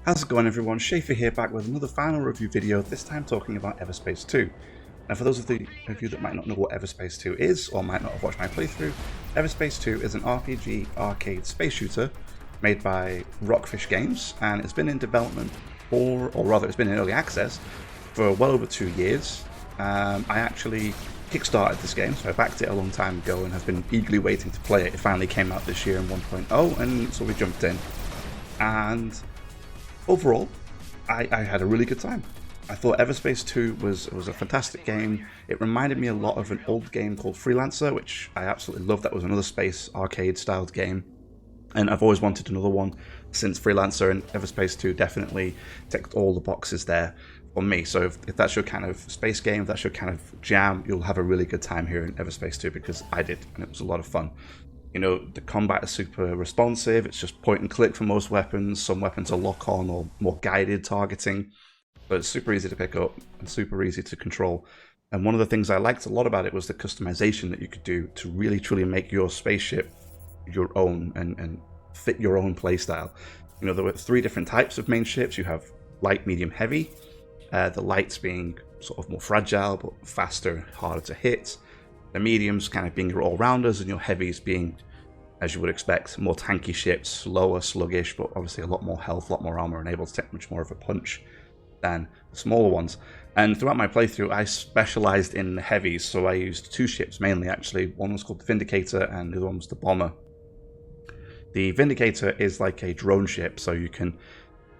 How's it going, everyone? Schaefer here, back with another final review video, this time talking about Everspace 2. Now, for those of you that might not know what Everspace 2 is, or might not have watched my playthrough, Everspace 2 is an RPG arcade space shooter made by Rockfish Games, and it's been in development for, or rather it's been in early access, for well over 2 years. I actually kickstarted this game, so I backed it a long time ago and have been eagerly waiting to play it. It finally came out this year in 1.0, and so we jumped in. And overall, I had a really good time. I thought Everspace 2 was a fantastic game. It reminded me a lot of an old game called Freelancer, which I absolutely loved. That was another space arcade styled game, and I've always wanted another one since Freelancer, and Everspace 2 definitely ticked all the boxes there for me. So if that's your kind of space game, if that's your kind of jam, you'll have a really good time here in Everspace 2, because I did, and it was a lot of fun. You know, the combat is super responsive. It's just point and click for most weapons. Some weapons are lock on or more guided targeting, but it's super easy to pick up and super easy to control. And one of the things I liked a lot about it was the customization that you could do to really truly make your spaceship your own and fit your own playstyle. You know, there were 3 different types of main ships. You have light, medium, heavy. The lights being sort of more fragile but faster, harder to hit. The mediums kind of being your all-rounders, and your heavies being, as you would expect, more tanky ships, slower, sluggish, but obviously a lot more health, a lot more armor, and able to take much more of a punch than the smaller ones. And throughout my playthrough, I specialized in the heavies, so I used 2 ships mainly, actually. One was called the Vindicator, and the other one was the Bomber. The Vindicator is like a drone ship, so you can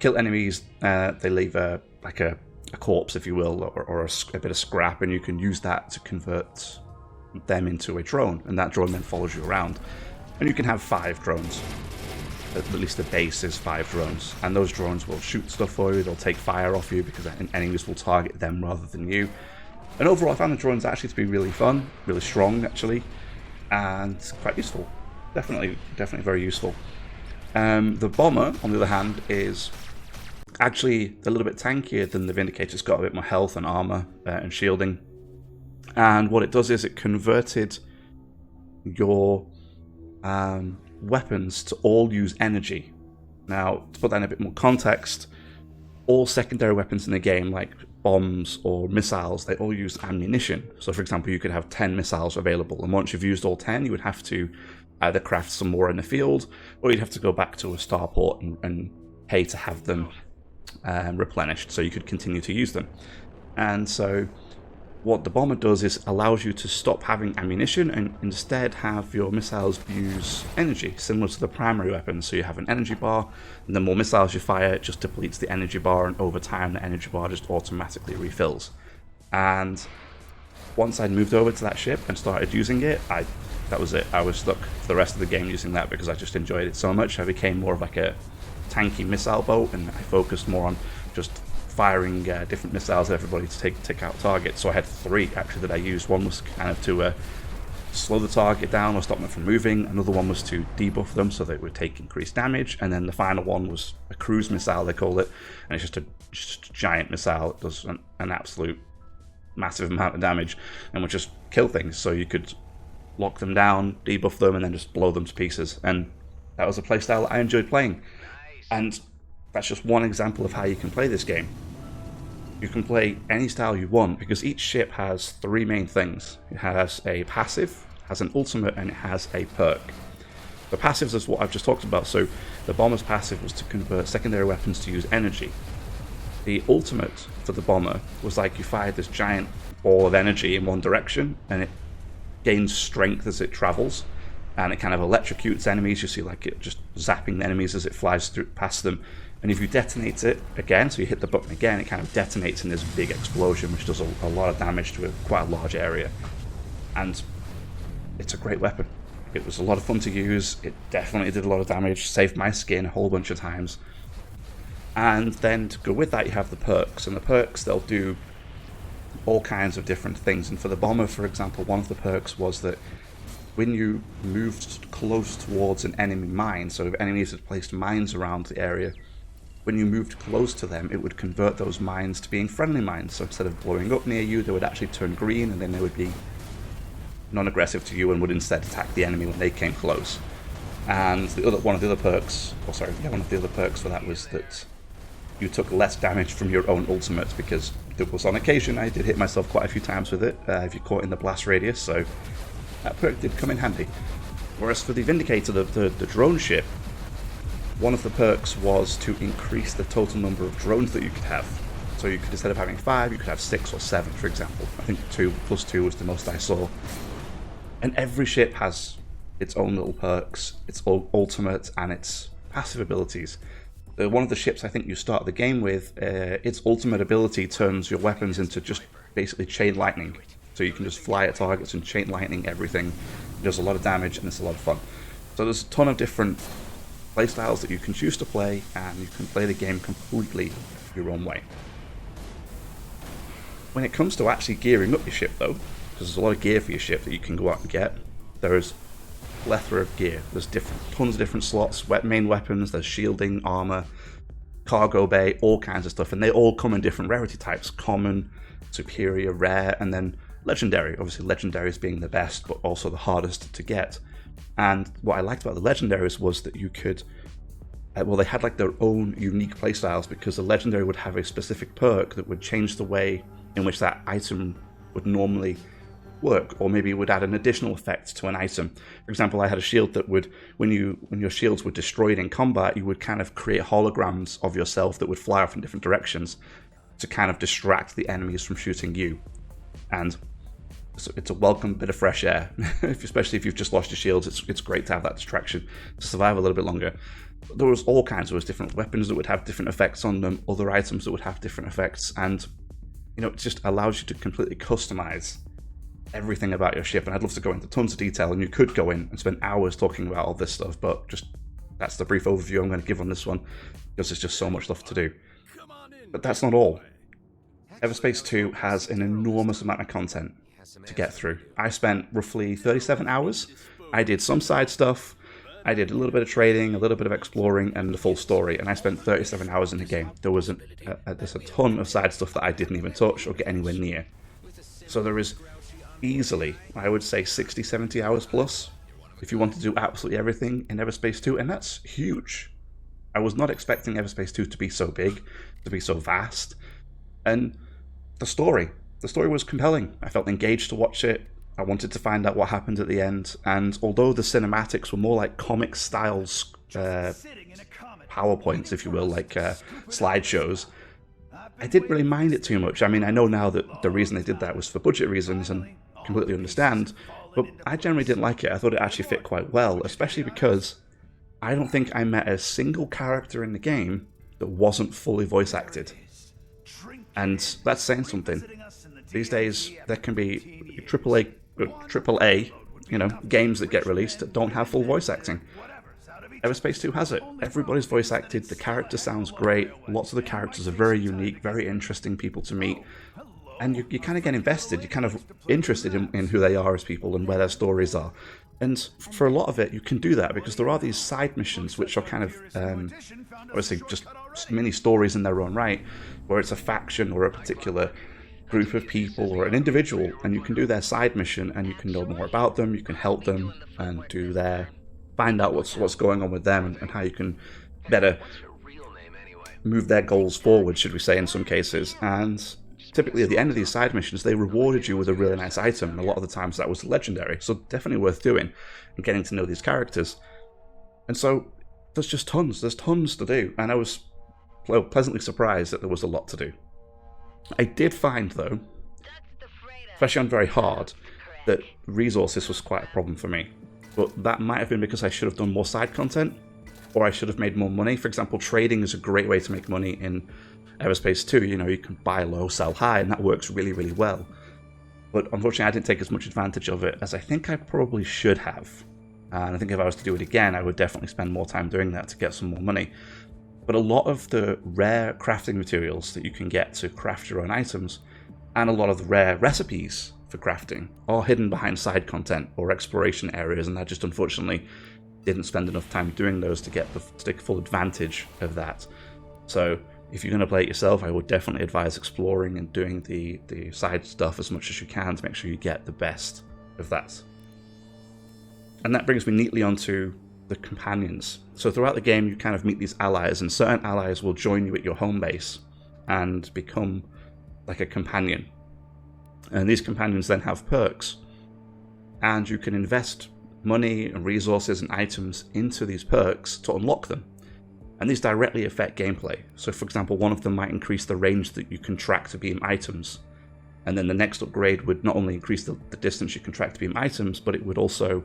kill enemies. They leave a corpse, if you will, or a bit of scrap, and you can use that to convert them into a drone, and that drone then follows you around. And you can have 5 drones. At least the base is 5 drones, and those drones will shoot stuff for you. They'll take fire off you because enemies will target them rather than you. And overall, I found the drones actually to be really fun, really strong actually, and quite useful. Definitely very useful. The Bomber, on the other hand, is actually a little bit tankier than the Vindicator. It's got a bit more health and armor and shielding. And what it does is it converted your weapons to all use energy. Now, to put that in a bit more context, all secondary weapons in the game, like bombs or missiles, they all use ammunition. So, for example, you could have 10 missiles available, and once you've used all 10, you would have to either craft some more in the field, or you'd have to go back to a starport and pay to have them replenished, so you could continue to use them. And so what the Bomber does is allows you to stop having ammunition and instead have your missiles use energy, similar to the primary weapon. So you have an energy bar, and the more missiles you fire, it just depletes the energy bar, and over time the energy bar just automatically refills. And once I'd moved over to that ship and started using it, that was it. I was stuck for the rest of the game using that because I just enjoyed it so much. I became more of like a tanky missile boat, and I focused more on just firing different missiles at everybody to take out targets. So I had 3 actually that I used. One was kind of to slow the target down or stop them from moving. Another one was to debuff them so they would take increased damage. And then the final one was a cruise missile, they call it. And it's just a giant missile. It does an absolute massive amount of damage and would just kill things. So you could lock them down, debuff them, and then just blow them to pieces. And that was a playstyle I enjoyed playing. And that's just one example of how you can play this game. You can play any style you want, because each ship has 3 main things. It has a passive, has an ultimate, and it has a perk. The passives is what I've just talked about. So the Bomber's passive was to convert secondary weapons to use energy. The ultimate for the Bomber was like you fired this giant ball of energy in one direction, and it gains strength as it travels, and it kind of electrocutes enemies. You see like it just zapping the enemies as it flies through past them. And if you detonate it again, so you hit the button again, it kind of detonates in this big explosion, which does a lot of damage to quite a large area. And it's a great weapon. It was a lot of fun to use. It definitely did a lot of damage, saved my skin a whole bunch of times. And then to go with that, you have the perks. And the perks, they'll do all kinds of different things. And for the Bomber, for example, one of the perks was that when you moved close towards an enemy mine, so if enemies had placed mines around the area, when you moved close to them, it would convert those mines to being friendly mines. So instead of blowing up near you, they would actually turn green, and then they would be non-aggressive to you and would instead attack the enemy when they came close. And one of the other perks for that was that you took less damage from your own ultimate, because there was on occasion I did hit myself quite a few times with it if you're caught in the blast radius, so that perk did come in handy. Whereas for the Vindicator, the drone ship, one of the perks was to increase the total number of drones that you could have. So you could, instead of having 5, you could have 6 or 7, for example. I think 2 plus 2 was the most I saw. And every ship has its own little perks, its ultimate, and its passive abilities. One of the ships I think you start the game with, its ultimate ability turns your weapons into just basically chain lightning. So you can just fly at targets and chain lightning everything. It does a lot of damage and it's a lot of fun. So there's a ton of different playstyles that you can choose to play, and you can play the game completely your own way. When it comes to actually gearing up your ship though, because there's a lot of gear for your ship that you can go out and get, there's a plethora of gear. There's tons of different slots, main weapons, there's shielding, armor, cargo bay, all kinds of stuff, and they all come in different rarity types: common, superior, rare, and then legendary. Obviously legendaries being the best, but also the hardest to get. And what I liked about the legendaries was that you could, well, they had like their own unique playstyles, because the legendary would have a specific perk that would change the way in which that item would normally work, or maybe it would add an additional effect to an item. For example, I had a shield that would, when your shields were destroyed in combat, you would kind of create holograms of yourself that would fly off in different directions to kind of distract the enemies from shooting you. And it's a welcome bit of fresh air, especially if you've just lost your shields. It's great to have that distraction to survive a little bit longer. There was all kinds. There was different weapons that would have different effects on them, other items that would have different effects, and it just allows you to completely customize everything about your ship. And I'd love to go into tons of detail, and you could go in and spend hours talking about all this stuff, but just that's the brief overview I'm going to give on this one, because there's just so much stuff to do. But that's not all. Everspace 2 has an enormous amount of content to get through. I spent roughly 37 hours. I did some side stuff, I did a little bit of trading, a little bit of exploring, and the full story, and I spent 37 hours in the game. There's a ton of side stuff that I didn't even touch or get anywhere near. So there is easily, I would say, 60, 70 hours plus if you want to do absolutely everything in Everspace 2, and that's huge. I was not expecting Everspace 2 to be so big, to be so vast, and the story was compelling. I felt engaged to watch it. I wanted to find out what happened at the end, and although the cinematics were more like comic styles, PowerPoints, if you will, like slideshows, I didn't really mind it too much. I mean, I know now that the reason they did that was for budget reasons, and completely understand, but I generally didn't like it. I thought it actually fit quite well, especially because I don't think I met a single character in the game that wasn't fully voice acted. And that's saying something. These days, there can be AAA, games that get released that don't have full voice acting. Everspace 2 has it. Everybody's voice acted, the character sounds great, lots of the characters are very unique, very interesting people to meet, and you kind of get invested, you're kind of interested in who they are as people and where their stories are. And for a lot of it, you can do that because there are these side missions which are kind of, obviously, just mini stories in their own right, where it's a faction or a particular group of people or an individual, and you can do their side mission and you can know more about them, you can help them and find out what's going on with them and how you can better move their goals forward, should we say, in some cases. And typically at the end of these side missions, they rewarded you with a really nice item, and a lot of the times that was legendary, so definitely worth doing and getting to know these characters. And so there's tons to do, and I was pleasantly surprised that there was a lot to do. I did find, though, especially on very hard, that resources was quite a problem for me. But that might have been because I should have done more side content, or I should have made more money. For example, trading is a great way to make money in Everspace 2. You can buy low, sell high, and that works really, really well. But unfortunately, I didn't take as much advantage of it as I think I probably should have. And I think if I was to do it again, I would definitely spend more time doing that to get some more money. But a lot of the rare crafting materials that you can get to craft your own items, and a lot of the rare recipes for crafting, are hidden behind side content or exploration areas, and I just unfortunately didn't spend enough time doing those to take full advantage of that. So if you're going to play it yourself, I would definitely advise exploring and doing the side stuff as much as you can to make sure you get the best of that. And that brings me neatly onto the companions. So throughout the game, you kind of meet these allies, and certain allies will join you at your home base and become like a companion. And these companions then have perks, and you can invest money and resources and items into these perks to unlock them. And these directly affect gameplay. So for example, one of them might increase the range that you can track to beam items. And then the next upgrade would not only increase the distance you can track to beam items, but it would also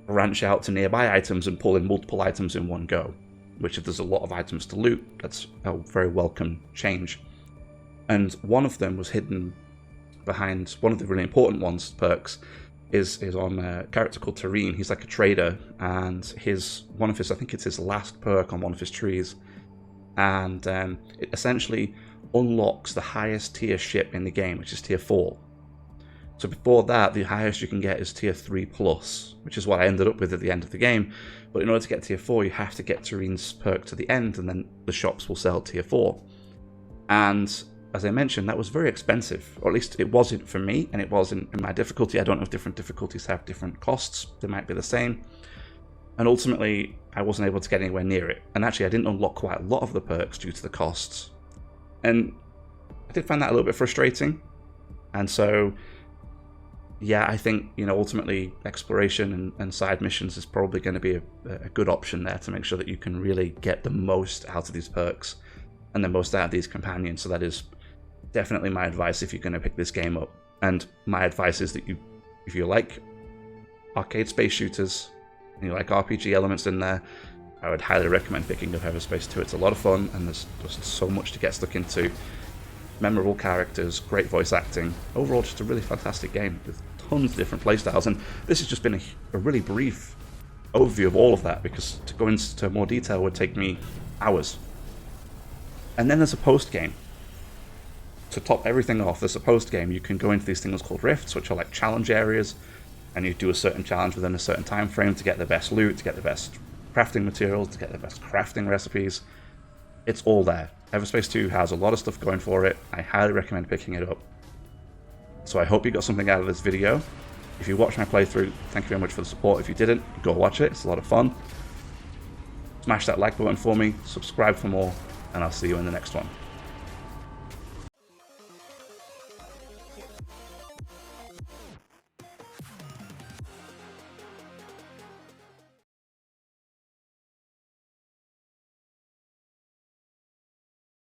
branch out to nearby items and pull in multiple items in one go. Which, if there's a lot of items to loot, that's a very welcome change. And one of them was hidden behind one of the really important ones, perks, is on a character called Tareen. He's like a trader, and I think it's his last perk on one of his trees, and it essentially unlocks the highest tier ship in the game, which is tier 4. So before that, the highest you can get is tier 3+, which is what I ended up with at the end of the game. But in order to get tier 4, you have to get Tareen's perk to the end, and then the shops will sell tier 4. And as I mentioned, that was very expensive, or at least it wasn't for me, and it wasn't in my difficulty. I don't know if different difficulties have different costs. They might be the same. And ultimately, I wasn't able to get anywhere near it. And actually, I didn't unlock quite a lot of the perks due to the costs. And I did find that a little bit frustrating. And so, yeah, I think, ultimately, exploration and side missions is probably going to be a good option there to make sure that you can really get the most out of these perks and the most out of these companions. So that is definitely my advice if you're going to pick this game up. And my advice is that if you like arcade space shooters and you like RPG elements in there, I would highly recommend picking up Everspace 2. It's a lot of fun, and there's just so much to get stuck into. Memorable characters, great voice acting. Overall, just a really fantastic game with tons of different playstyles. And this has just been a really brief overview of all of that, because to go into more detail would take me hours. And then there's a post-game. To top everything off, there's a post-game. You can go into these things called rifts, which are like challenge areas, and you do a certain challenge within a certain time frame to get the best loot, to get the best crafting materials, to get the best crafting recipes. It's all there. Everspace 2 has a lot of stuff going for it. I highly recommend picking it up. So I hope you got something out of this video. If you watched my playthrough, thank you very much for the support. If you didn't, go watch it. It's a lot of fun. Smash that like button for me, subscribe for more, and I'll see you in the next one.